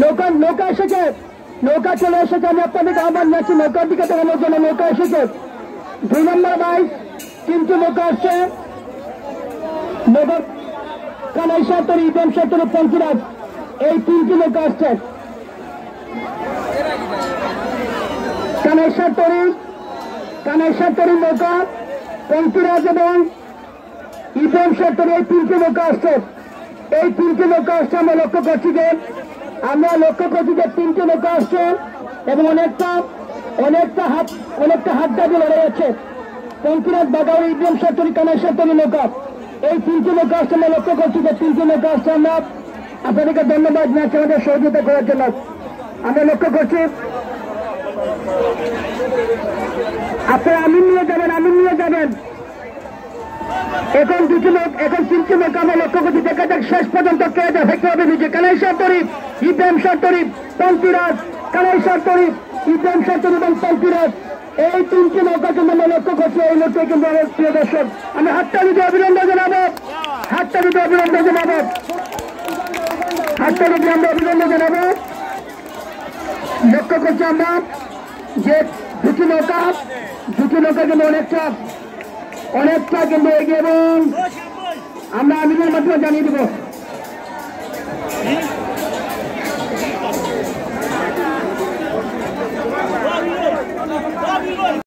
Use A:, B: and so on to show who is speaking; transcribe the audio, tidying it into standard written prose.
A: নৌকা নৌকা এসেছে, নৌকা চলে এসেছে। আমি আপনাদেরকে আহ্বান জানাচ্ছি নৌকার দিকে তাকানোর জন্য। নৌকা এসেছে 2 নম্বর বাইক, 3টি নৌকা আসছে। নগর কানাই সাতরি, ইব্রাহিম সাতরি, পঞ্চরাজ, এই 3টি নৌকা আসছে। কানাই সাতরি নৌকা, পঞ্চরাজ এবং ইব্রাহিম সাতরি, এই 3টি নৌকা আসছে। এই 3টি নৌকা আসছে। আমরা লক্ষ্য করছি যে 3টি নৌকা আসছে এবং অনেকটা হাত দাবি লড়াই আছে। পঞ্চরাজ, বাগাউড়ি, ইব্রাহিম সাতরি, কানাই সাতরি নৌকা, এই 3টি নৌকা আসছে। আমরা লক্ষ্য করছি যে 3টি নৌকা আসছে। আমরা আপনাদেরকে ধন্যবাদ জানাচ্ছি আমাদের সহযোগিতা করার জন্য। আমরা লক্ষ্য করছি আপনারা আমিন নিয়ে যাবেন। এখন 3টি নৌকা আমরা লক্ষ্য করছি। দেখা যাক শেষ পর্যন্ত কে দেখতে হবে নিজে। কানাই সাতরি, ইব্রাহিম সাতরি, পঞ্চরাজ, কানাই সাতরি, ইব্রাহিম সাতরি এবং পঞ্চরাজ, এই 3টি নৌকা কিন্তু আমরা লক্ষ্য করছি। এই লক্ষ্যে কিন্তু আমার প্রিয় দর্শক, আমি হাতটা দিতে অভিনন্দন জানাবো। লক্ষ্য করছি আমরা যে দুটি নৌকা কিন্তু অনেকটা কিন্তু এগিয়ে, এবং আমরা আমিনের মাধ্যমে জানিয়ে দিব।